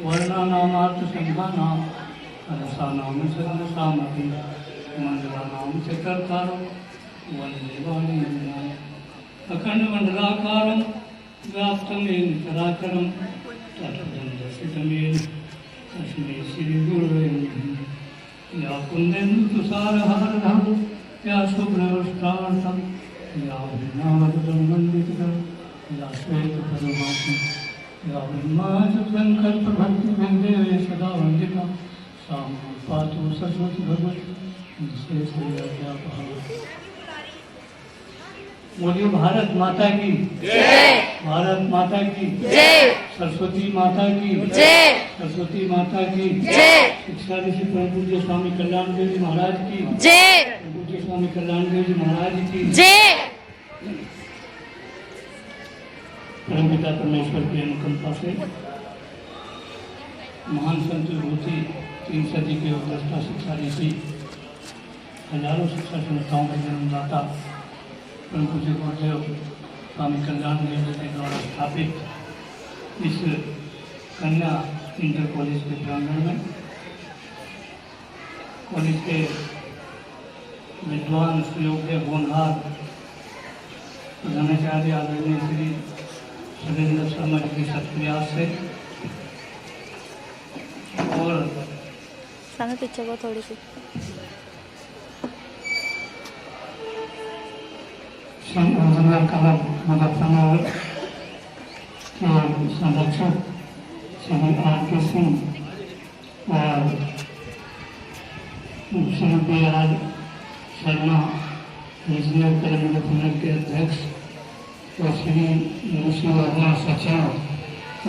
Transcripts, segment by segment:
वर्णानामार्थसंघानां रसानां सर्वसामपि मंडलानां च कर्तारं वन्दे वाणीयम् अखण्डमण्डलाकारं व्याप्तं येन चराचरं तत्पदं दर्शितं येन तस्मै श्रीगुरवे नमः। या कुन्देन्दुतुषारहारधं या शुभ्रवस्त्रार्थं या वीणावरदं वन्दितं या श्वेतपद्मासनं या ब्रह्माच्युतशङ्करप्रभृतिवृन्दे सदा वन्दिता सा मां पातु सरस्वती भगवती विशेषव्यापः। बोलिए भारत माता की जय, भारत माता की जय, सरस्वती माता की जय, सरस्वती माता की जय, शिक्षा ऋषि परम पूज्य स्वामी कल्याण देव जी महाराज की जय, पूज्य स्वामी कल्याण देव जी महाराज की जय। परम पिता परमेश्वर की अनुकंपा से महान संत विभूति 3 सदी के उपदेष्टा शिक्षा ऋषि हजारों शिक्षा संस्थाओं के जन्मदाता परम पूज्य गुरुदेव स्वामी कल्याण देव जी के द्वारा स्थापित इस कन्या इंटर कॉलेज के प्रांगण में कॉलेज के विद्वान सुयोग्य होनहार प्रधानाचार्य आदरणीय श्री सुरेंद्र शर्मा जी के सत्प्रयास से और सामने पीछे को थोड़ी सी संरक्षक श्री आर के सिंह और Shri B R Sharma engineer कर्मचारी के अध्यक्ष और श्री ऋषि वर्मा सचिव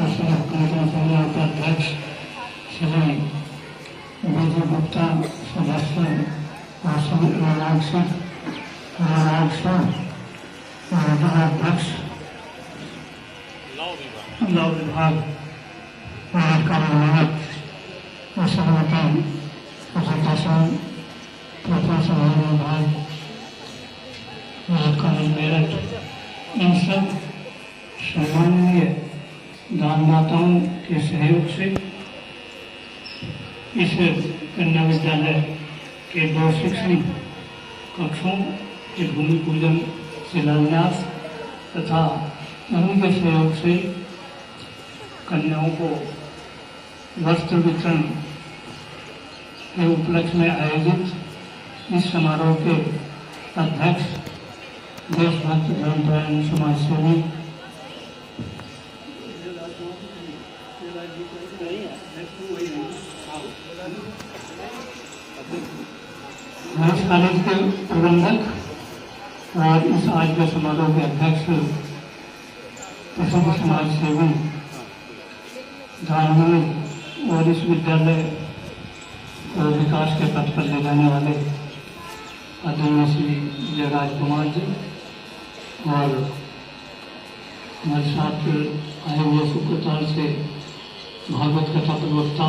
और श्री कर्मचारी उपाध्यक्ष श्री विजय गुप्ता सदस्य और श्री अनुराग सिंह अध्यक्ष लव विभाग और कार्यवाहक श्रीमती प्रोफेसर विभाग कॉलेज मेरठ, इन सब सम्माननीय दानदाताओं के सहयोग से इस कन्या विद्यालय के 2 शैक्षणिक कक्षों के भूमि पूजन शिलान्यास तथा उन्हीं के सहयोग से कन्याओं को वस्त्र वितरण के उपलक्ष्य में आयोजित इस समारोह के अध्यक्ष देशभक्त धर्मपरायण समाजसेवी कॉलेज के प्रबंधक और इस आज के समारोह के अध्यक्ष प्रसिद्ध समाज सेवी धार्मिक और इस विद्यालय को विकास के पथ पर ले जाने वाले आदरणीय श्री जयराज कुमार जी और हमारे साथ आए हुए सुप्रताल से भागवत कथा प्रवक्ता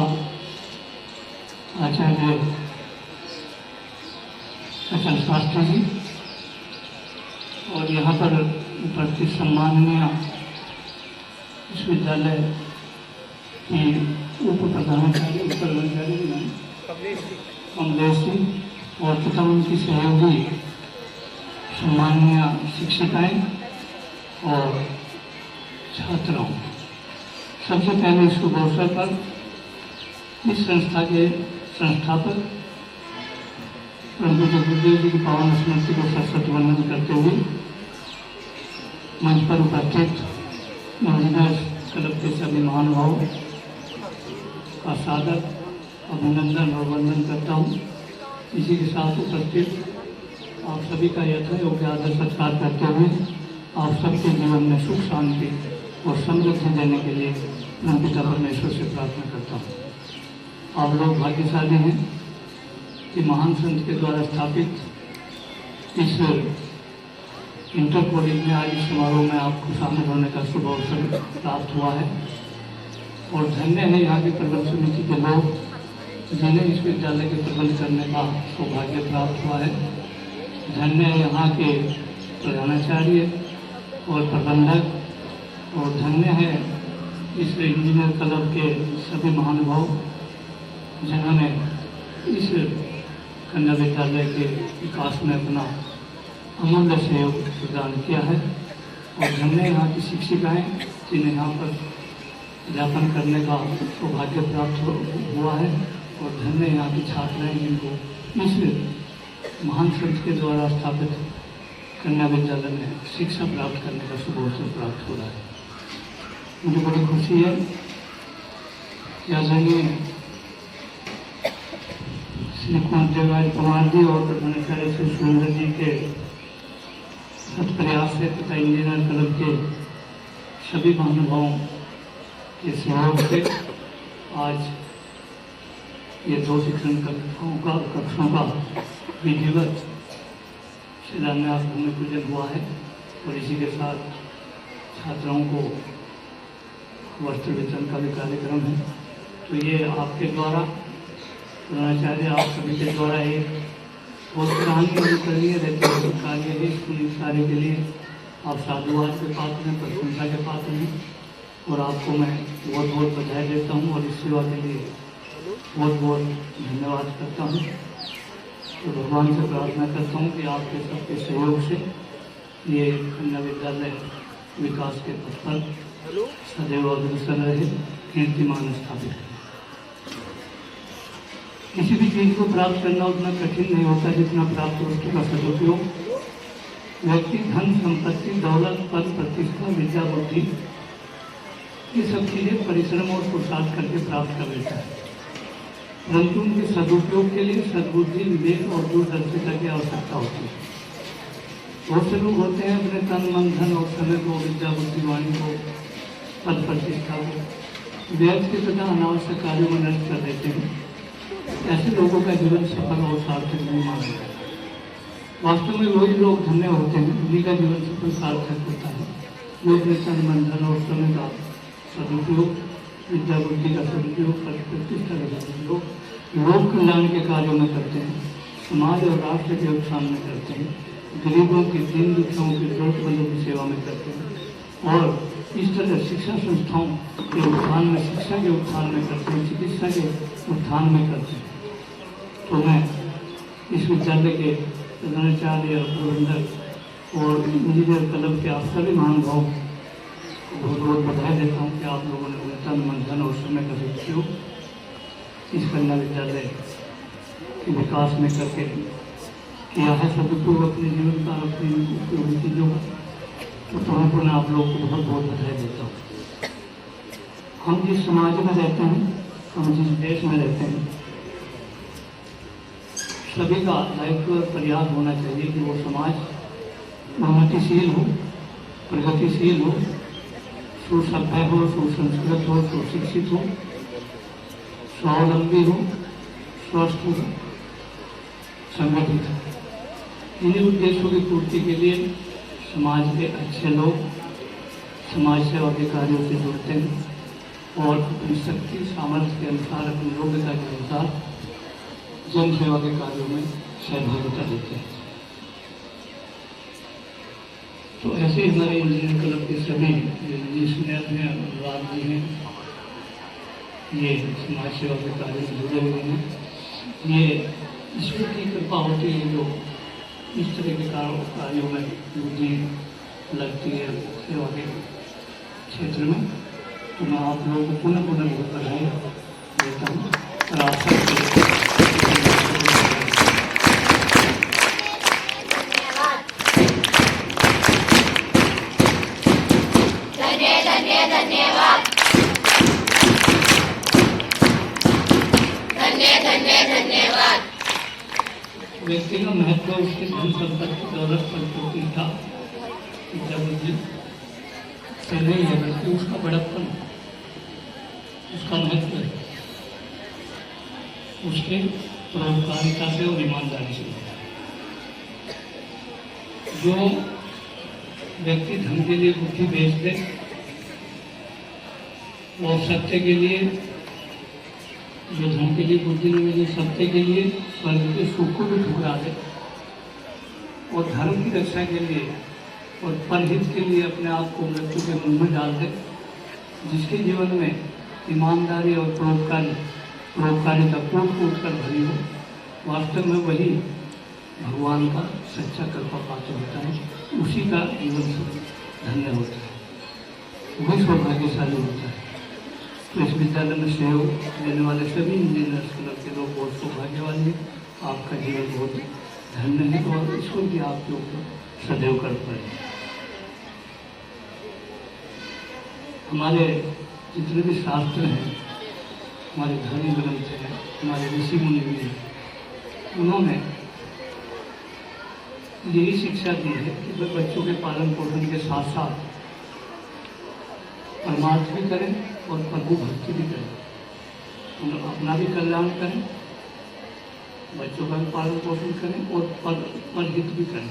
आचार्य अचल शास्त्री जी और यहाँ पर उपस्थित सम्माननीय विश्वविद्यालय की उप प्रधानाचार्य कमलेश जी और तथा उनकी सहयोगी सम्माननीय शिक्षिकाएं और छात्रों। सबसे पहले इस शुभ अवसर पर इस संस्था के संस्थापक परम पूज्य गुरुदेव जी की पावन स्मृति को सरस्वती वंदन करते हुए मंच पर उपस्थित इंजीनियर क्लब के सभी महानुभावों का सादर अभिनंदन और वंदन करता हूँ। इसी के साथ उपस्थित आप सभी का यथा योग्य आदर सत्कार करते हुए आप सबके जीवन में सुख शांति और समृद्धि देने के लिए मैं पिता परमेश्वर से प्रार्थना करता हूँ। आप लोग भाग्यशाली हैं कि महान संत के द्वारा स्थापित इस इंटर कॉलेज में आज इस समारोह में आपको शामिल होने का शुभ अवसर प्राप्त हुआ है और धन्य है यहाँ के प्रबंध समिति के लोग जिन्हें इस विद्यालय के प्रबंध करने का सौभाग्य प्राप्त हुआ है। धन्य है यहाँ के प्रधानाचार्य और प्रबंधक और धन्य है इस इंजीनियर क्लब के सभी महानुभाव जिन्होंने इस कन्या विद्यालय के विकास में अपना अमूल्य सहयोग प्रदान किया है। और धन्य यहाँ की शिक्षिकाएँ जिन्हें यहाँ पर अध्यापन करने का सौभाग्य प्राप्त हुआ है। और धन्य यहाँ की छात्राएँ जिनको इस महान संत के द्वारा स्थापित कन्या विद्यालय में शिक्षा प्राप्त करने का शुभ अवसर प्राप्त हो रहा है। मुझे बड़ी खुशी है कि आदरणीय श्री कुंवर कुमार जी और प्रधानाचार्य श्री सुरेंद्र जी के सत्प्रयास से तथा इंजीनियर क्लब के सभी महानुभावों के सहयोग से आज ये 2 शिक्षण कक्षों का विधिवत शिलान्यास भूमि पूजन हुआ है। और इसी के साथ छात्राओं को वस्त्र वितरण का भी कार्यक्रम है। तो ये आपके द्वारा प्रधानाचार्य आप सभी के द्वारा एक बहुत सराहनीय रहते हैं कार्य है। इस कार्य के लिए आप साधुवाद के पात्र हैं, प्रशंसा के पात्र हैं और आपको मैं बहुत बहुत बधाई देता हूँ और इस सेवा के लिए बहुत बहुत धन्यवाद करता हूँ। तो भगवान से प्रार्थना करता हूँ कि आपके सबके सहयोग से ये कन्या विद्यालय विकास के पथ पर सदैव अग्रसर रहे, कीर्तिमान स्थापित करें। किसी भी चीज को प्राप्त करना उतना कठिन नहीं होता जितना प्राप्त वस्तु का सदुपयोग। व्यक्ति धन संपत्ति दौलत पद प्रतिष्ठा विद्या बुद्धि ये सब चीजें परिश्रम और पुरुषार्थ करके प्राप्त कर लेता है, परंतु उनके सदुपयोग के लिए सद्बुद्धि विवेक और दूरदर्शिता की आवश्यकता होती है। बहुत से लोग होते हैं अपने तन मन धन और समय को विद्या बुद्धि वाणी को पद प्रतिष्ठा को व्यर्थ के तथा अनावश्यक कार्यों में नष्ट कर देते हैं। ऐसे लोगों का जीवन सफल और सार्थक नहीं माना जाता। वास्तव में वही लोग धन्य होते हैं उन्हीं का जीवन सफल सार्थक होता है जो अपने तन मन धन और समय का सदुपयोग विद्या बुद्धि का सदुपयोग पद प्रतिष्ठा का सदुपयोग लोक कल्याण के कार्यों में करते हैं, समाज और राष्ट्र के उत्थान में करते हैं, गरीबों की दीन दुखियों की जरूरतमंदों की सेवा में करते हैं और इस तरह शिक्षा संस्थाओं के उत्थान में शिक्षा के उत्थान में करते हैं, चिकित्सा के उत्थान में करते हैं। तो मैं इस विद्यालय के प्रधानाचार्य प्रबंधक और इंजीनियर क्लब के आप सभी महानुभावों को बहुत बहुत बधाई देता हूँ कि आप लोगों ने अपने तन मन धन और समय का सदुपयोग इस कन्या विद्यालय के विकास में करके किया है, सदुपयोग अपने जीवन का अपनी उपयोगी चीज़ों का। तो पुनः पुनः आप लोग को बहुत बहुत बधाई देता हूँ। हम जिस समाज में रहते हैं, हम जिस देश में रहते हैं, सभी का दायित्व प्रयास होना चाहिए कि वो समाज उन्नतिशील हो, प्रगतिशील हो, सुसभ्य हो, सुसंस्कृत हो, सुशिक्षित हो, स्वावलंबी हो, स्वस्थ हो, संगठित हो। इन्हीं उद्देश्यों की पूर्ति के लिए समाज के अच्छे लोग समाज सेवा के कार्यों से जुड़ते हैं और अपनी शक्ति सामर्थ्य के अनुसार अपनी योग्यता के अनुसार जन सेवा के कार्यों में सहभागिता देते हैं। तो ऐसे ही हमारे इंजीनियर क्लब के सभी इंजीनियर हैं, अनुराग जी हैं, ये समाज सेवा के कार्य में जुड़े हुए हैं। ये ईश्वर की कृपा होती है जो इस तरह के कार्यों में बुद्धि लगती है सेवा के क्षेत्र में। तो मैं आप लोगों को पुनः पुनः बहुत बधाई देता हूँ और आशा व्यक्ति का महत्व उसकी धन संपत्ति दौलत पर प्रतिष्ठा विद्या बुद्धि से नहीं है, बल्कि उसका बड़प्पन उसका महत्व है उसके परोपकारिता से और ईमानदारी से। जो व्यक्ति धन के लिए बुद्धि बेच दे और सत्य के लिए, जो धन के लिए बुद्धि नहीं मिली, सत्य के लिए स्वर्ग के सुख को भी ठुकरा दे और धर्म की रक्षा के लिए और परहित के लिए अपने आप को मृत्यु के मुंह में डाल दे। जिसके जीवन में ईमानदारी और परोपकारिता कूट कूट कर भरी हो, वास्तव में वही भगवान का सच्चा कृपा पात्र होता है, उसी का जीवन धन्य होता है, वही सौभाग्यशाली होता है। तो इस विद्यालय में सहयोग देने वाले सभी इंजीनियर्स क्लब के लोग बहुत सौभाग्यवान हैं। आपका जीवन बहुत धन्य है और ईश्वर की आपके ऊपर सदैव कर पड़े। हमारे जितने भी शास्त्र हैं, हमारे धर्म ग्रंथ हैं, हमारे ऋषि मुनि भी हैं, उन्होंने यही शिक्षा दी है कि वे बच्चों के पालन पोषण के साथ साथ परमार्थ भी करें और प्रभु भक्ति भी करें। उन अपना भी कल्याण करें, बच्चों का भी पालन पोषण करें और पर हित भी करें,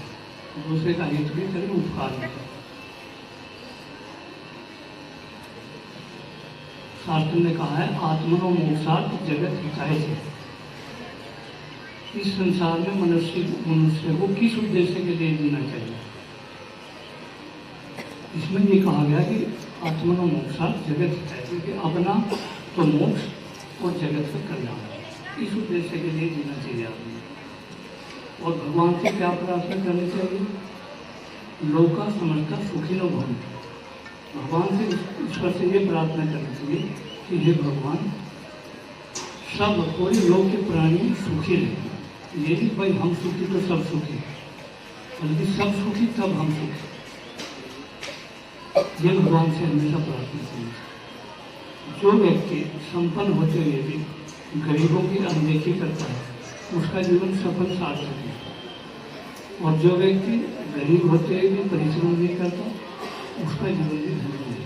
दूसरे का हित भी करें, उपकार भी करें। शास्त्र ने कहा है आत्मनो मोक्षार्थ जगत हिताय से। इस संसार में मनुष्य को किस उद्देश्य के लिए जीना चाहिए? इसमें ये कहा गया कि आत्मनो मोक्षार्थ जगत हिताय, क्योंकि अपना तो मोक्ष और जगत का कल्याण, इस उद्देश्य के लिए जीना चाहिए आदमी। और भगवान से क्या प्रार्थना करनी चाहिए? लोका समझता सुखी न भवन्तु। भगवान से ईश्वर से ये प्रार्थना करनी चाहिए कि हे भगवान, सब कोई लोग के प्राणी सुखी रहे। ये नहीं भाई हम सुखी तो सब सुखी, बल्कि सब सुखी तब हम सुखी। ये भगवान से हमेशा प्रार्थना करनी चाहिए। जो व्यक्ति संपन्न होते हुए भी गरीबों की अनदेखी करता है, उसका जीवन सफल सार्थक है। और जो व्यक्ति गरीब होते हुए भी परिश्रम नहीं करता, उसका जीवन भी धन्य है,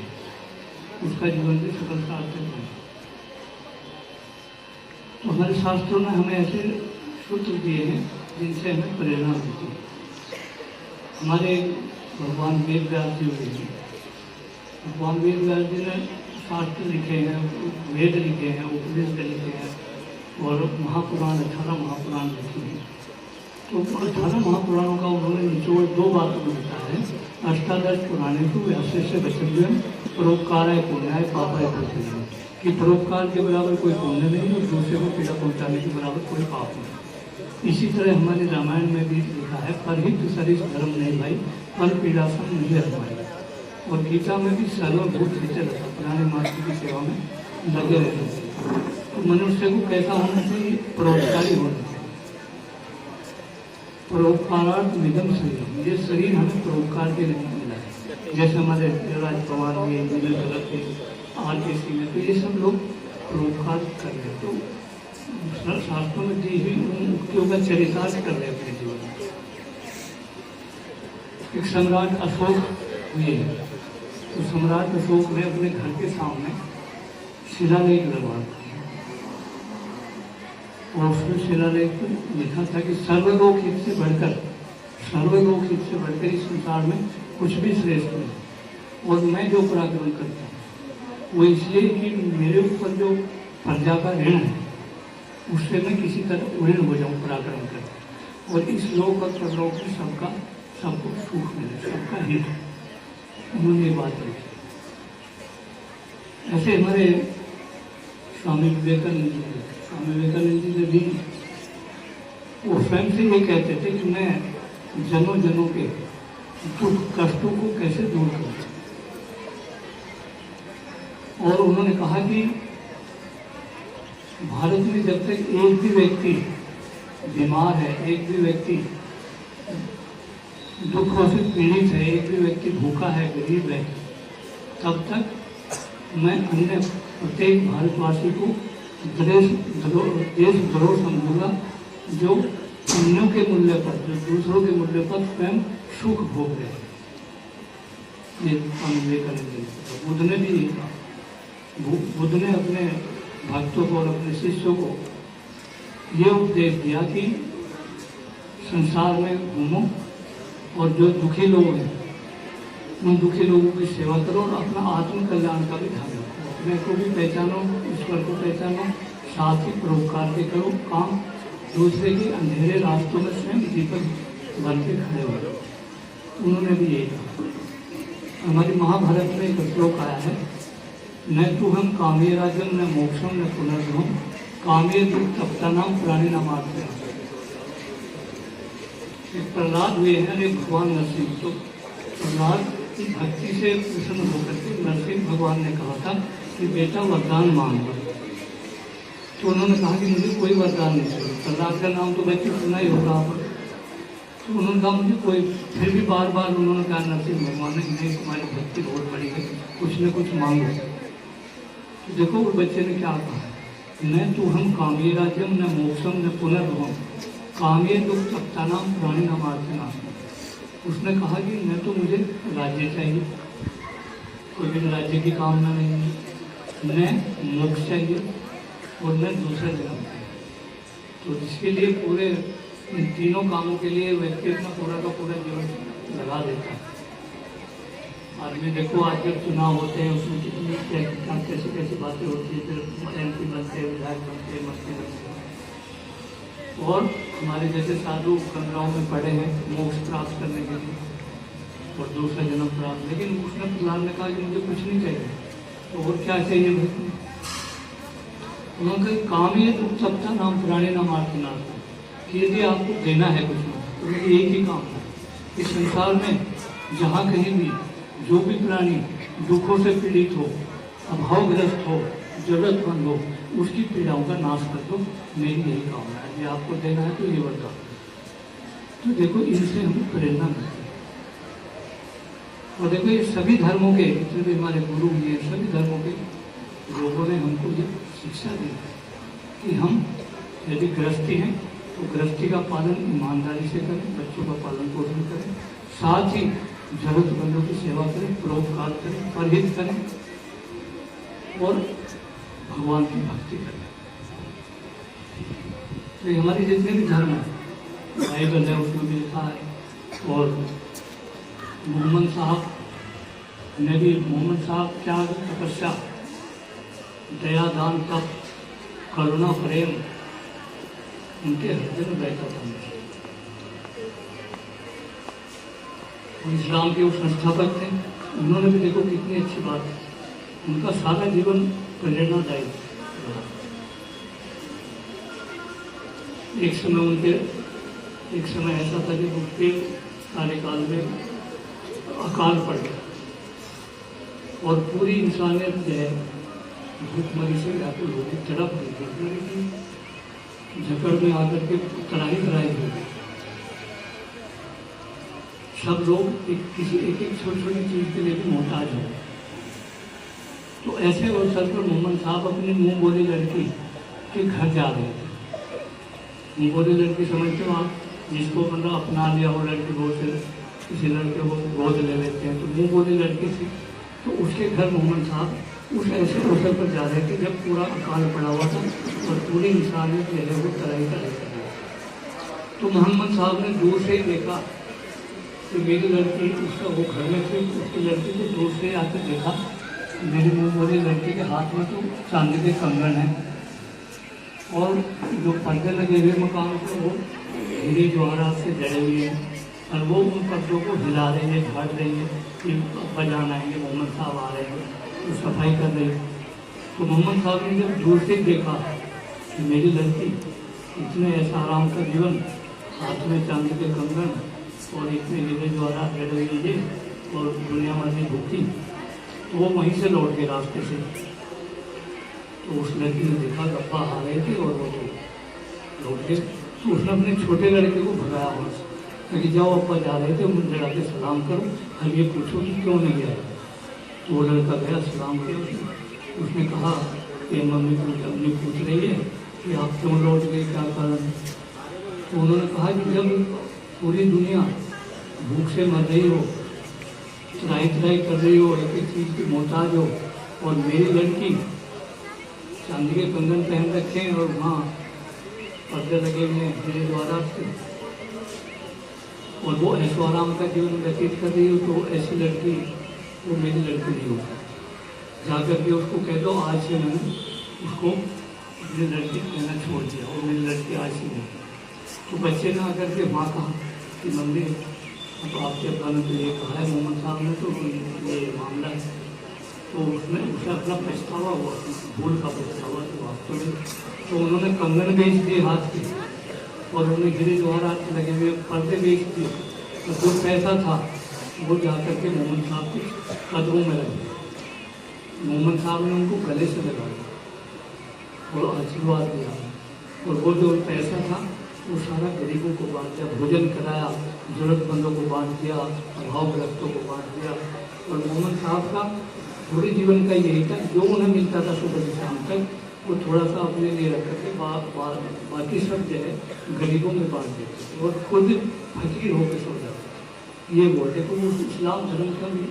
उसका जीवन भी सफल सार्थक है। तो हमारे शास्त्रों ने हमें ऐसे सूत्र दिए हैं जिनसे हमें प्रेरणा मिलती है। हमारे भगवान वेद व्यास जी हुए हैं। भगवान वेद व्यास जी ने शास्त्र लिखे हैं, वेद लिखे हैं, उपनिषद लिखे हैं और महापुराण 18 महापुराण लिखे हैं। तो 18 महापुराणों का उन्होंने निचोड़ 2 बातों में लिखा है। अष्टादश पुराणे को व्यास्य से वचन परोपकाराय पुण्याय पापाय प्रतिदिन, कि परोपकार के बराबर कोई पुण्य नहीं और दूसरे को पीड़ा पहुंचाने के बराबर कोई पाप नहीं। इसी तरह हमारे रामायण में भी लिखा है परहित सरिस धर्म नहीं भाई, फल पीड़ासन नहीं हमारे। और गीता में भी सर्वभूत हित रहता, पुराने मार्ग की सेवा में लगे रहते। तो मनुष्य को कैसा होना चाहिए? परोपकारी होना चाहिए। परोपकारार्थ निगम शरीर, ये शरीर हमें परोपकार के लिए मिला है। जैसे हमारे देवराज पवार में, इंजीनियर गलत है, RKC में, तो ये सब लोग परोपकार कर रहे हैं। तो शास्त्रों में दी हुई उन उक्तियों का चरितार्थ कर रहे अपने जीवन में। एक सम्राट अशोक हुए हैं, तो सम्राट अशोक ने अपने घर के सामने शिलालेख लगवा दिया और उसमें शिलालेख पर लिखा था कि सर्वलोक हित से बढ़कर इस संसार में कुछ भी श्रेष्ठ नहीं, और मैं जो पराक्रम करता हूँ वो इसलिए कि मेरे ऊपर जो प्रजा का ऋण है उससे मैं किसी तरह ऋण हो जाऊँ पराक्रम कर, और इस लोक और परलोक में सबको सुख मिले, सबका हित। उन्होंने बात लिखी। ऐसे हमारे स्वामी विवेकानंद जी ने भी वो स्वयं से ये कहते थे कि मैं जनों के दुख कष्टों को कैसे दूर करूं। और उन्होंने कहा कि भारत में जब तक एक भी व्यक्ति बीमार है, एक भी व्यक्ति दुखों से पीड़ित है, एक भी व्यक्ति भूखा है, गरीब है, तब तक मैं अन्य प्रत्येक भारतवासी को देशद्रोह समझूंगा जो अन्यों के मूल्य पर, जो दूसरों के मूल्य पर स्वयं सुख भोग रहे हैं। ये स्वामी विवेकानंद जी, बुद्ध ने भी यही कहा। बुद्ध ने अपने भक्तों को और अपने शिष्यों को ये उपदेश दिया कि संसार में घूमो और जो दुखी लोग हैं उन दुखी लोगों की सेवा करो और अपना आत्म कल्याण का भी ध्यान रखो। अपने को भी पहचानो, ईश्वर को पहचानो, साथ ही परोपकार के करो काम, दूसरे के अंधेरे रास्तों में स्वयं दीपक बन के खड़े हो। उन्होंने भी यही कहा। हमारी महाभारत में एक श्लोक आया है, न तो हम काम्य राजम न मोक्षम न पुनर्भम काम्य दुख तप्ता नाम प्राणी नाम आते। प्रहलाद हुए हैं एक भगवान नरसिंह, तो प्रहलाद की भक्ति से प्रसन्न होकर के नरसिंह भगवान ने कहा था कि बेटा वरदान मांगो। तो उन्होंने कहा कि मुझे कोई वरदान नहीं चाहिए। प्रहलाद का नाम तो बच्चे सुना ही होगा आप। तो उन्होंने कहा मुझे कोई, फिर भी बार बार उन्होंने कहा नरसिंह भगवान ने, नहीं तुम्हारी भक्ति बहुत बड़ी है, कुछ न कुछ मांगो। तो देखो उस बच्चे ने क्या कहा, न तो हम काम्य राज्यम न मोक्षम न पुनर्भवम काम्य दुख तप्ता नाम प्राणी नाम आर्चना। उसने कहा कि न तो मुझे राज्य चाहिए, कोई भी राज्य की कामना नहीं है, न मोक्ष चाहिए और न दूसरा जन्म चाहिए। तो इसके लिए पूरे इन तीनों कामों के लिए व्यक्ति अपना पूरा का पूरा जीवन लगा देता है। आदमी देखो आज जब चुनाव होते हैं उसमें कितनी कैसी कैसी बातें होती है, फिर MP बनते हैं, विधायक बनते हैं, मंत्री बनते हैं। और हमारे जैसे साधु गंगाओं में पड़े हैं मोक्ष प्राप्त करने के लिए और दूसरा जन्म प्राप्त, लेकिन उसने प्रहलाद ने कहा कि मुझे कुछ नहीं चाहिए, तो और क्या चाहिए भाई? उन्होंने कहा काम ये दुख तप्ता नाम प्राणी नाम आर्तनाथ, कि यदि आपको देना है कुछ तो मेरी एक ही काम है, इस संसार में जहाँ कहीं भी जो भी प्राणी दुखों से पीड़ित हो, अभावग्रस्त हो, जरूरतमंद हो, उसकी पीड़ाओं का नाश कर दो, मेरी यही कामना है। ये आपको देना है तो ये बता। तो देखो इनसे हमें प्रेरणा मिलती है। और देखो ये सभी धर्मों के जितने भी हमारे गुरु हुए हैं, सभी धर्मों के लोगों ने हमको ये शिक्षा दी है कि हम यदि गृहस्थी हैं तो गृहस्थी का पालन ईमानदारी से करें, बच्चों का पालन पोषण करें, साथ ही जरूरतमंदों की सेवा करें, परोपकार करें, परहित करें और भगवान की भक्ति करें। तो ये हमारे जितने भी धर्म है, बाइबल है उसमें भी लिखा है। और मोहम्मद साहब ने भी, मोहम्मद साहब क्या तपस्या, दया दान तप करुणा प्रेम उनके हृदय में बैठा था। इस्लाम के वो संस्थापक थे, उन्होंने भी देखो कितनी अच्छी बात है, उनका सारा जीवन प्रेरणादायी रहा। एक समय ऐसा था कि उनके कार्यकाल में अकाल पड़ गया और पूरी इंसानियत जो है भूखमरी से व्याकुल हो गई, तड़प गई, झकड़ में आकर के तराई हो गई। सब लोग एक छोटी छोटी चीज के लिए भी मोहताज हो गए। तो ऐसे अवसर पर मोहम्मद साहब अपनी मुंह बोली लड़की के घर जा रहे थे। मुंह बोली लड़की समझते हो आप, जिसको मतलब अपना लिया हो लड़की, बहुत से किसी लड़के को गोद ले लेते हैं, तो मुंह बोली लड़की थी। तो उसके घर मोहम्मद साहब उस ऐसे अवसर पर जा रहे थे जब पूरा अकाल पड़ा हुआ था और पूरी इंसानियत जो है वो तराई कर रही थी। तो मोहम्मद साहब ने दूर से ही देखा कि मेरी लड़की, उसका वो घर में थे, उसकी लड़की को दूर से आकर देखा, मेरी मुँह बोली लड़की के हाथ में तो चांदी के कंगन है और जो पर्दे लगे हुए मकान पे वो हीरे जवाहरात से जड़े हुए हैं और वो उन पर्दों को हिला रही है, झाड़ रही है कि बजान आएंगे, मोहम्मद साहब आ रहे हैं, तो सफाई कर रही है। तो मोहम्मद साहब ने जब दूर से देखा कि मेरी लड़की इतने ऐसा आराम का जीवन, हाथ में चांदी के कंगन और इतने हीरे जवाहरात जड़े हुए ये और दुनिया वाली भूखी, तो वो वहीं से लौट गए रास्ते से। तो उस लड़की ने देखा गप्पा आ रहे थे और वो लौट गए। तो उसने अपने छोटे लड़के को भगाया वहाँ से कि जाओ अप्पा जा रहे थे, मुझे लगा के सलाम करो, हम ये पूछो कि क्यों नहीं आए। तो वो लड़का गया, सलाम किया। उसने कहा कि मम्मी पूछ रही है कि आप क्यों लौट गए, क्या कारण। तो उन्होंने कहा कि जब पूरी दुनिया भूख से मर रही हो, तराई कर रही हो, एक एक चीज़ की मोहताज हो और मेरी लड़की चांदी के कंगन पहन रखे हैं और वहाँ पर्दे लगे हुए हैं हीरे जवाहरात से और वो ऐसो आराम का जीवन व्यतीत कर रही हो, तो ऐसी लड़की वो मेरी लड़की नहीं होगी। जाकर के उसको कह दो आज से मैंने उसको अपनी लड़की कहना छोड़ दिया और मेरी लड़की आज से नहीं। तो बच्चे ने आकर के माँ कहा कि मम्मी अब आपके अपने तो ये कहा है मोहम्मद साहब ने, तो ये मामला है, तो उसमें उसे अपना पछतावा हुआ, भूल का पछतावा तो वास्तव में, तो उन्होंने कंगन बेच दिए हाथ के, और उन्होंने गिरे जवाहरात लगे हुए पर्दे बेच दिए, तो जो पैसा था वो जाकर के मोहम्मद साहब के कदमों में लगे। मोहम्मद साहब ने उनको गले से लगाया और आशीर्वाद दिया, और वो जो पैसा था वो सारा गरीबों को बांट दिया, भोजन कराया, जरूरतमंदों को बांट दिया, अभावग्रस्तों को बांट दिया। और मोहम्मद साहब का पूरे जीवन का यही था, जो उन्हें मिलता था सुबह से शाम तक वो थोड़ा सा अपने लिए रख करके बाकी सब जो है गरीबों में बांट देते थे, और खुद फकीर होकर सो जाते। ये बोलते तो वो इस्लाम धर्म का भी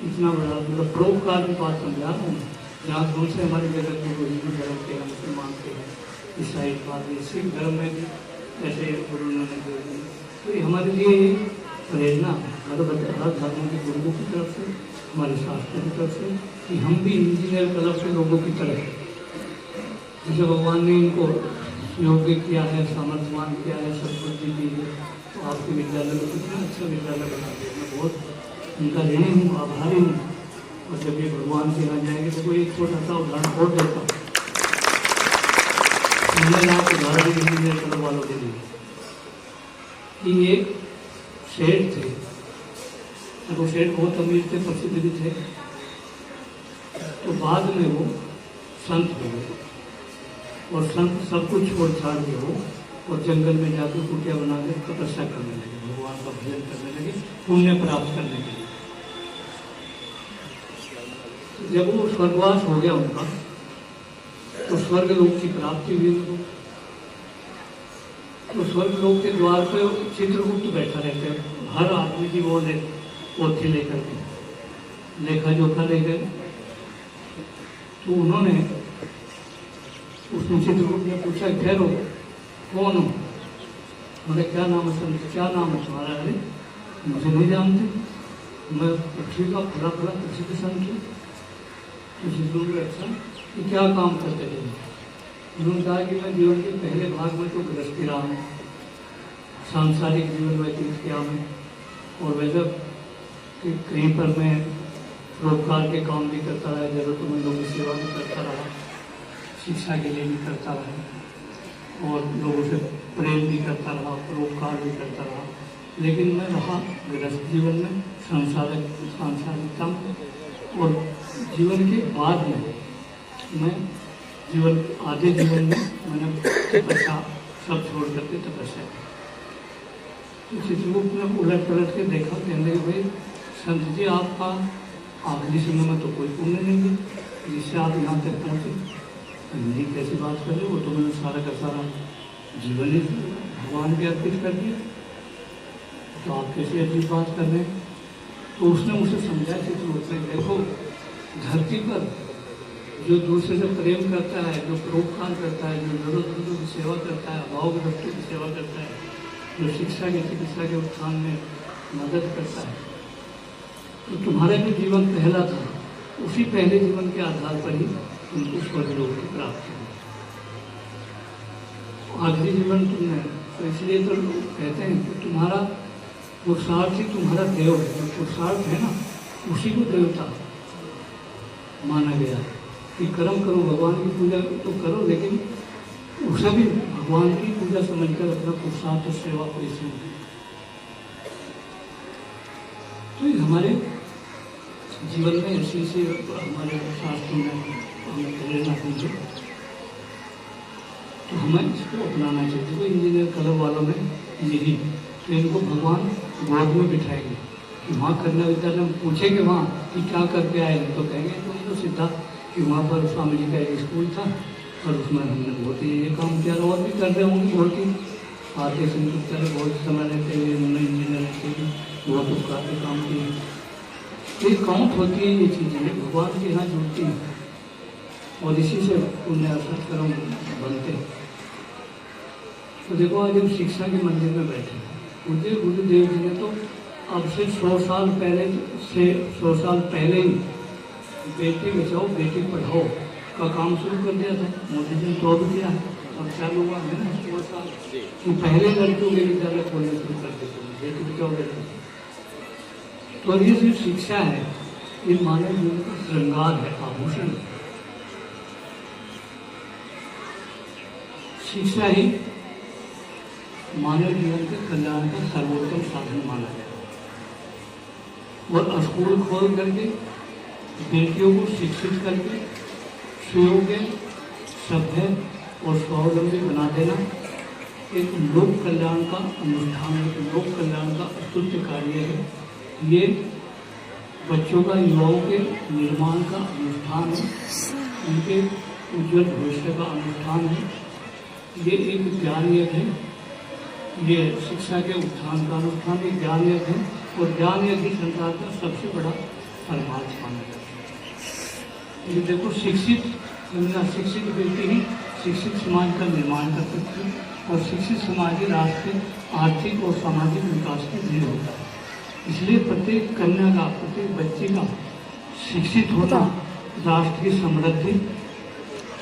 इतना बड़ा मतलब परोपकार की बात समझा रहा हूँ, जहाँ दूसरे हमारे जगत में हिंदू धर्म के हैं, मुसलमान के हैं, ईसाई बात, सिख धर्म में भी ऐसे गुरु नानक देव जी, तो ये हमारे लिए प्रेरणा हर धर्मों के गुरुओं की तरफ से, हमारे शास्त्रों की तरफ से, कि हम भी इंजीनियर क्लब के लोगों की तरह, जैसे भगवान ने इनको योग्य किया है, सामर्थ्यवान किया है, सद्बुद्धि दी है, तो आपके विद्यालय को कितना अच्छा विद्यालय बना दिया। मैं बहुत उनका ऋणी हूँ, आभारी हूँ। और जब ये भगवान के यहाँ जाएंगे तो कोई एक छोटा सा उदाहरण और देता हूँ। मैंने आप उदाहरण इंजीनियर क्लब वालों के लिए कि ये शेठ थे, वो शेठ बहुत अमीर थे, प्रसिद्ध भी थे, तो बाद में वो संत हो गए, और संत सब कुछ छोड़ छाड़ के हो और जंगल में जाकर कुटिया बना कर तपस्या करने लगे, भगवान का भजन करने लगे, पुण्य प्राप्त करने के लिए। जब वो स्वर्गवास हो गया उनका, तो स्वर्ग लोक की प्राप्ति हुई उनको। तो स्वर्ग लोक के द्वार पे चित्रगुप्त बैठा रहते हैं, हर आदमी की वो पोथी लेकर के लेखा जोखा ले गए। तो उन्होंने उसने चित्रगुप्त ने पूछा, ठहरो कौन हो? बोले क्या नाम है? क्या नाम है तुम्हारा? अरे मुझे नहीं जानते, मैं पृथ्वी का फला फला प्रसिद्ध संत हूँ। तो चित्रगुप्त अच्छा कि क्या काम करते थे? उन्होंने कहा कि मैं जीवन के पहले भाग में तो गृहस्थी रहा हूँ, सांसारिक जीवन व्यतीत किया मैं, और वैसे कहीं पर मैं परोपकार के काम भी करता रहा, जरूरतमंदों की सेवा भी करता रहा, शिक्षा के लिए भी करता रहा, और लोगों से प्रेम भी करता रहा, परोपकार भी करता रहा। लेकिन मैं रहा गृहस्थ जीवन में, सांसारिकता में, और जीवन के बाद में मैं जीवन आधे जीवन में मैंने तपस्या सब छोड़ करके तपस्या की। तो चित्रगुप्त ने उलट पलट के देखा, कहने लगे भाई संत जी आपका आखिरी समय में तो कोई पुण्य नहीं है जिससे आप यहाँ तक पहुँचे। नहीं कैसी बात कर रहे हो, वो तो मैंने सारा का सारा जीवन ही भगवान के अर्पित कर दिया, तो आप कैसी अजीब बात कर रहे हैं? तो उसने मुझे समझाया चित्रगुप्त ने, देखो धरती पर जो दूसरे से प्रेम करता है, जो परोपकार करता है, जो जरूरतमंदों की सेवा करता है, अभावग्रस्तों की सेवा करता है, जो शिक्षा की चिकित्सा के उत्थान में मदद करता है, तो तुम्हारा जो जीवन पहला था उसी पहले जीवन के आधार पर ही तुमको स्वर्ग लोक की प्राप्ति हुई। आखिरी जीवन तुमने, तो इसलिए तो कहते हैं कि तुम्हारा पुरुषार्थ ही तुम्हारा देव है। जो पुरुषार्थ है ना, उसी को देवता माना गया कि कर्म करो, भगवान की पूजा तो करो, लेकिन उसे भी भगवान की पूजा समझकर अपना पुरुषार्थ और सेवा को इसमें। तो ये हमारे जीवन में ऐसी हमारे शास्त्रों में हमें प्रेरणा दी, तो हमें इसको अपनाना चाहिए। तो इंजीनियर क्लब वालों में यही, तो इनको भगवान गोद में बिठाएंगे कि वहाँ कन्या विद्यालय में पूछेंगे वहाँ कि क्या करके आए, तो कहेंगे तुम तो सीधा कि वहाँ पर स्वामी जी का एक स्कूल था और उसमें हमने बहुत ही ये काम किया, और भी कर रहे होंगे बहुत ही आते संयुक्त तरह बहुत समय रहते हुए उन्होंने इंजीनियर रहते हुए बहुत उपकार के काम किए। ये काउंट होती है, ये चीज़ें भगवान के यहाँ जुड़ती हैं और इसी से पुण्य सत्कर्म बनते हैं। तो देखो आज हम शिक्षा के मंदिर में बैठे, मुझे गुरुदेव जी ने तो अब से 100 साल पहले ही बेटी बचाओ बेटी पढ़ाओ का काम शुरू कर दिया था। मोदी जी ने तो अब किया है, अब चालू हुआ है ना 100 साल कि पहले लड़कियों के विद्यालय खोलने शुरू कर देते हैं, बेटी बचाओ बेटी। और ये जो शिक्षा है ये मानव जीवन का श्रृंगार है, आभूषण है। शिक्षा ही मानव जीवन के कल्याण का सर्वोत्तम साधन माना गया और स्कूल खोल करके बेटियों को शिक्षित करके सुयोग्य, सभ्य और स्वावलंबी बना देना एक लोक कल्याण का अनुष्ठान है, लोक कल्याण का अतुल्य कार्य है। ये बच्चों का, युवाओं के निर्माण का अनुष्ठान है, उनके उज्जवल भविष्य का अनुष्ठान है। ये एक ज्ञान यज्ञ है, ये शिक्षा के उत्थान का अनुष्ठान, ये ज्ञान यज्ञ है और ज्ञान यज्ञ संसार का सबसे बड़ा परमार्थ माना जाता है। ये देखो, शिक्षित व्यक्ति ही शिक्षित समाज का निर्माण कर सकते हैं और शिक्षित समाज ही राष्ट्र के आर्थिक और सामाजिक विकास की रीढ़ होता है। इसलिए प्रत्येक कन्या का, प्रत्येक बच्चे का शिक्षित होना राष्ट्र की समृद्धि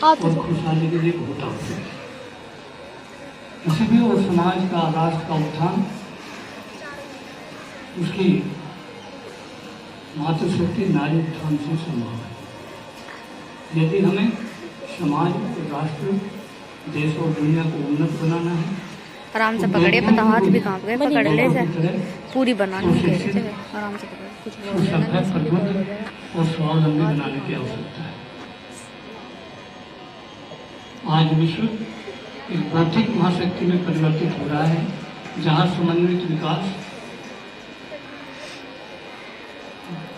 और खुशहाली के लिए बहुत आवश्यक है। इसलिए और समाज का, राष्ट्र का उत्थान उसकी मातृशक्ति नारी उत्थान से संभव है। यदि हमें समाज, राष्ट्र, देश और दुनिया को उन्नत बनाना है, आराम से पकड़िए, पता हाथ भी कांप गए, पकड़ ले से पूरी बनानी है, आराम से पकड़, कुछ बोल देना नहीं। और स्वावलंबी बनाने की आवश्यकता है। आज विश्व एक भौतिक महाशक्ति में परिवर्तित हो रहा है, जहाँ समन्वित विकास,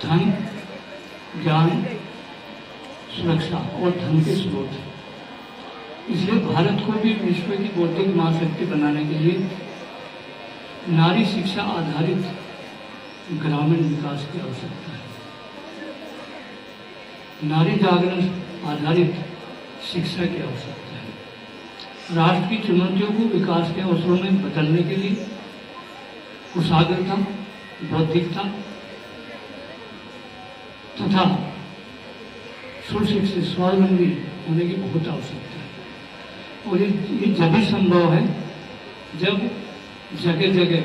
धन, ज्ञान, सुरक्षा और धन के स्रोत है। इसलिए भारत को भी विश्व की बौद्धिक महाशक्ति बनाने के लिए नारी शिक्षा आधारित ग्रामीण विकास की आवश्यकता है। नारी जागरण आधारित शिक्षा की आवश्यकता है। राष्ट्र की चुनौतियों को विकास के अवसरों में बदलने के लिए कुशाग्रता, बौद्धिकता तथा सुशिक्षित, स्वावलंबी होने की बहुत आवश्यकता है। और ये जब ही संभव है जब जगह जगह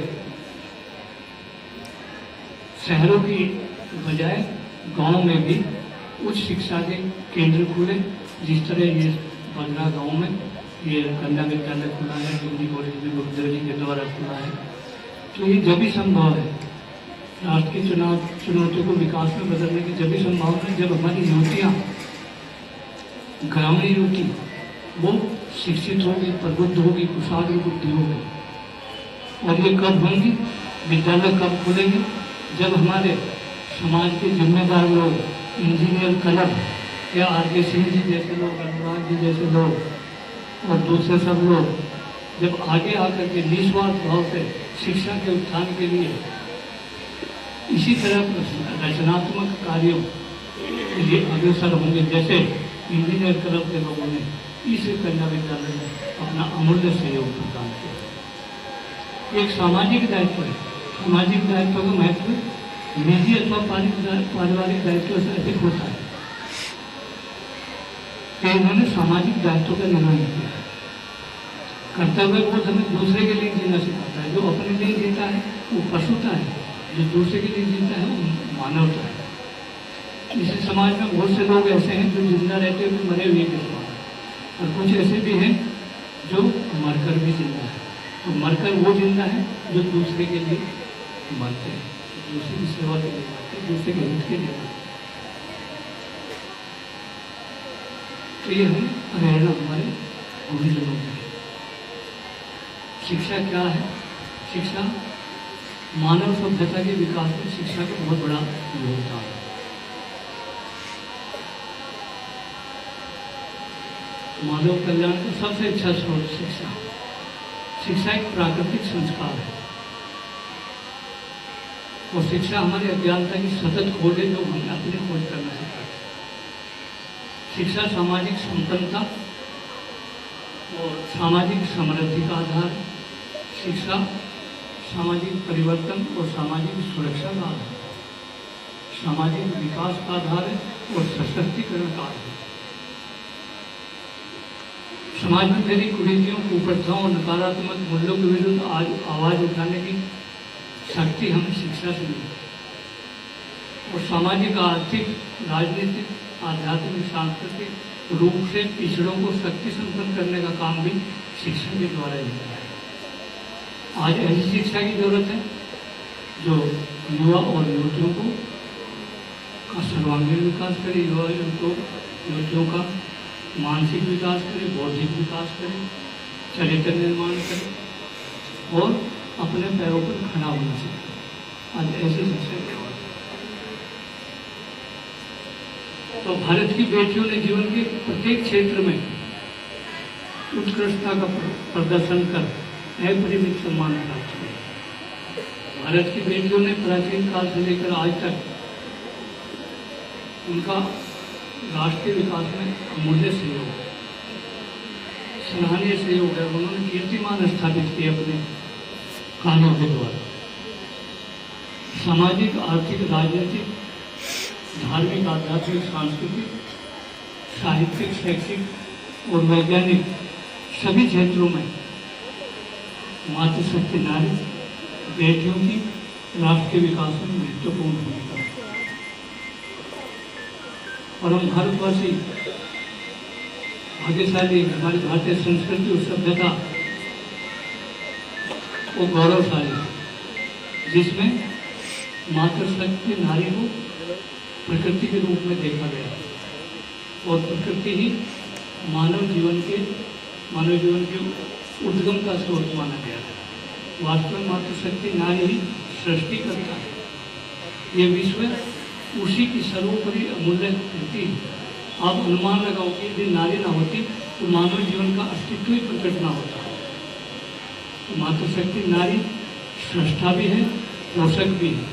शहरों की बजाय गांव में भी उच्च शिक्षा के केंद्र खुले। जिस तरह ये बंदरा गांव में ये कन्या विद्यालय खुला है, डिग्री कॉलेज भी मुख्यमंत्री जी के द्वारा खुला है। तो ये जब भी संभव है, राष्ट्र की चुनौतियों को विकास में बदलने की जब भी संभावना है जब हमारी युवतियाँ, ग्रामीण युवती, वो शिक्षित होगी, प्रबुद्ध होगी, कुशाग्र बुद्धि होगी। और ये कब होंगी? विद्यालय कब खुलेंगे? जब हमारे समाज के जिम्मेदार लोग, इंजीनियर क्लब या आर.के. सिंह जी जैसे लोग, अनुराग जी जैसे लोग और दूसरे सब लोग जब आगे आकर के निस्वार्थ भाव से शिक्षा के उत्थान के लिए इसी तरह रचनात्मक कार्यों के लिए अग्रसर होंगे, जैसे इंजीनियर क्लब के लोगों ने इस कन्या विद्यालय में अपना अमूल्य सहयोग प्रदान किया। एक सामाजिक दायित्व है। सामाजिक दायित्व का महत्व निजी अथवा पारिवारिक दायित्व से अधिक होता है। कि इन्होंने सामाजिक दायित्व का निर्वहन किया है। कर्तव्य बोध हमें दूसरे के लिए जीना सिखाता है। जो अपने लिए जीता है वो पशुता है, जो दूसरे के लिए जीता है वो मानवता है। इस समाज में बहुत से लोग ऐसे हैं जो जिंदा रहते हुए मरे हुए के समान, और कुछ ऐसे भी हैं जो मरकर भी जिंदा है। तो मरकर वो जिंदा है जो दूसरे के लिए मरते हैं, दूसरे की सेवा के लिए मरते हैं, दूसरे के हित के लिए मरते हैं। तो ये है प्रेरणा हमारे गुरुजनों की। शिक्षा क्या है? शिक्षा मानव सभ्यता के विकास में शिक्षा का बहुत बड़ा योगदान है। मानव कल्याण का सबसे अच्छा स्रोत शिक्षा। शिक्षा एक प्राकृतिक संस्कार है और शिक्षा हमारी अज्ञानता की सतत खोज है जो हमें अपनी खोज करना सिखाती है। शिक्षा सामाजिक संपन्नता और सामाजिक समृद्धि का आधार है। शिक्षा सामाजिक परिवर्तन और सामाजिक सुरक्षा का आधार है, सामाजिक विकास का आधार है और सशक्तिकरण का आधार है। समाज में फैली कुरीतियों, कुप्रथाओं और नकारात्मक मूल्यों के विरुद्ध आज आवाज उठाने की शक्ति हमें शिक्षा से मिली। और सामाजिक, आर्थिक, राजनीतिक, आध्यात्मिक, सांस्कृतिक रूप से पिछड़ों को शक्ति संपन्न करने का काम भी शिक्षा के द्वारा ही होता है। आज ऐसी शिक्षा की जरूरत है जो युवा और युवतियों को का सर्वांगीण विकास करे, युवतियों का मानसिक विकास करे, बौद्धिक विकास करे, चरित्र निर्माण करे और अपने पैरों पर खड़ा होना चाहिए। आज ऐसी शिक्षा की जरूरत है। तो भारत की बेटियों ने जीवन के प्रत्येक क्षेत्र में उत्कृष्टता का प्रदर्शन कर अपरिमित सम्मान प्राप्त किया। भारत की बेटियों ने प्राचीन काल से लेकर आज तक उनका राष्ट्रीय विकास में अमूल्य सहयोग, सराहनीय सहयोग है। उन्होंने कीर्तिमान स्थापित किए अपने कार्यों के द्वारा। सामाजिक, आर्थिक, राजनीतिक, धार्मिक, आध्यात्मिक, सांस्कृतिक, साहित्यिक, शैक्षिक और वैज्ञानिक सभी क्षेत्रों में मातृशक्ति नारी बेटियों की राष्ट्र के विकास में महत्वपूर्ण भूमिका है। और हम भारतवासी भाग्यशाली, हमारी भारतीय संस्कृति और सभ्यता वो गौरवशाली है, जिसमें मातृशक्ति नारी को प्रकृति के रूप में देखा गया है और प्रकृति ही मानव जीवन के उद्गम का स्रोत माना गया है। वास्तव में मातृशक्ति नारी ही सृष्टि करता है। ये विश्व उसी की सर्वोपरि अमूल्य कृति है। आप अनुमान लगाओ कि यदि नारी ना होती तो मानव जीवन का अस्तित्व ही प्रकट ना होता। तो मातृशक्ति नारी सृष्टा भी है, पोषक भी है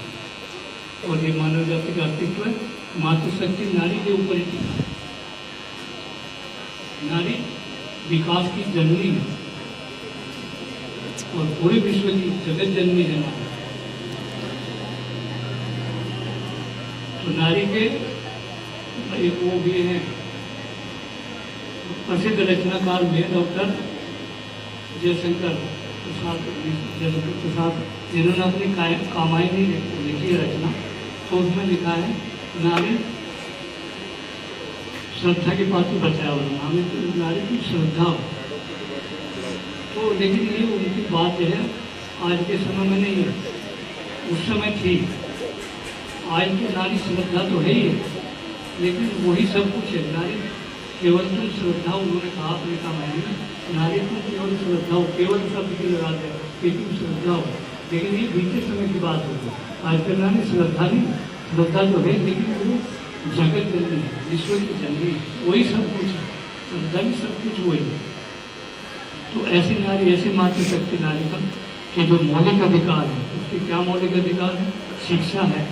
और ये मानव जाति का अस्तित्व है। मातृशक्ति नारी के ऊपर ही टिका है। नारी विकास की जननी है और पूरे विश्व की जगत जननी है नारी। तो नारी के एक वो भी है प्रसिद्ध रचनाकार भी है डॉक्टर जयशंकर प्रसाद, जिन्होंने अपनी कामायनी लिखी है रचना। तो उसमें लिखा है नारी श्रद्धा के पात्र बचाया हुआ, हमें तो नारी की श्रद्धा हो। तो लेकिन ये उनकी बात जो है आज के समय में नहीं है, उस समय थी। आज तो नारी श्रद्धा तो है ही, लेकिन वही सब कुछ है। नारी केवल तुम श्रद्धा, उन्होंने कहा अपने कामायनी, नारी तुम केवल श्रद्धा हो, केवल शब्द की लगाते हैं कि तुम श्रद्धा हो, लेकिन ये बीते समय की बात होगी। आजकल नारी श्रद्धा नहीं, श्रद्धा तो है लेकिन वो जगत जननी है, विश्व की जननी, वही सब कुछ है। श्रद्धा भी सब कुछ वही है। तो ऐसी नारी, ऐसी मातृशक्ति नारी का के जो मौलिक अधिकार है, उसके क्या मौलिक अधिकार है? शिक्षा है,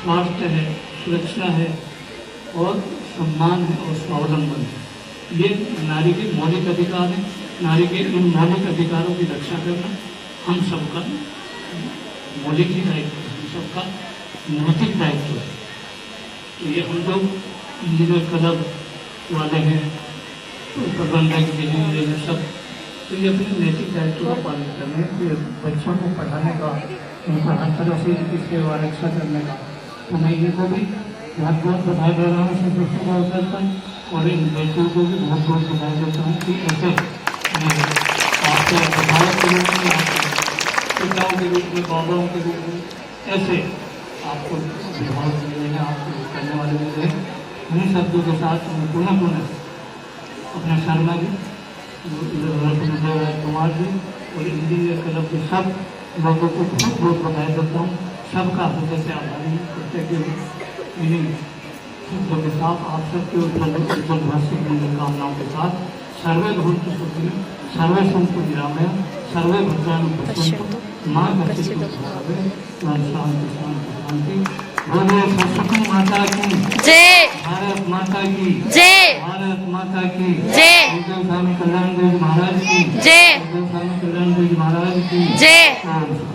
स्वास्थ्य है, सुरक्षा है और सम्मान है और स्वावलंबन है। ये नारी के मौलिक अधिकार है। नारी के इन मौलिक अधिकारों की रक्षा करना हम सबका मौलिक ही दायित्व है, हम सबका नैतिक दायित्व है। तो ये हम लोग इंजीनियर क्लब वाले हैं, प्रबंधक भी हैं, ये सब, तो ये अपने नैतिक दायित्व का पालन करने के बच्चों को पढ़ाने का, उनको हर तरह से इनकी सेवा रक्षा करने का। तो मैं इनको भी बहुत बहुत बधाई दे रहा हूँ इस दोस्तों का अवसर पर, और इन बेटियों को भी बहुत बहुत बधाई देता हूँ कि ऐसे आपके विधायक के रूप में, पिताओं के रूप में, बाबाओं के रूप में ऐसे आपको विभाग मिले हैं, आपको करने वाले मिले हैं। उन्हीं शब्दों के साथ मैं पुनः अपने शर्मा जी, कुमार जी और इंजीनियर क्लब के सब लोगों को बहुत बहुत बधाई देता हूँ। सबका हृदय से आभारी कृतज्ञ हूँ। इन्हीं शब्दों के साथ आप सबके उज्जवल भविष्य की कामनाओं के साथ सर्वे भवन्तु सुखिनः, सर्वे सन्तु निरामयाः, सर्वे भद्राणि पश्यन्तु मां कश्चित् शांति शांति शांति। बोलिए सरस्वती माता की जय, भारत माता की जय, भारत माता की जय, स्वामी कल्याण देव महाराज की जय, स्वामी कल्याण देव महाराज की जय।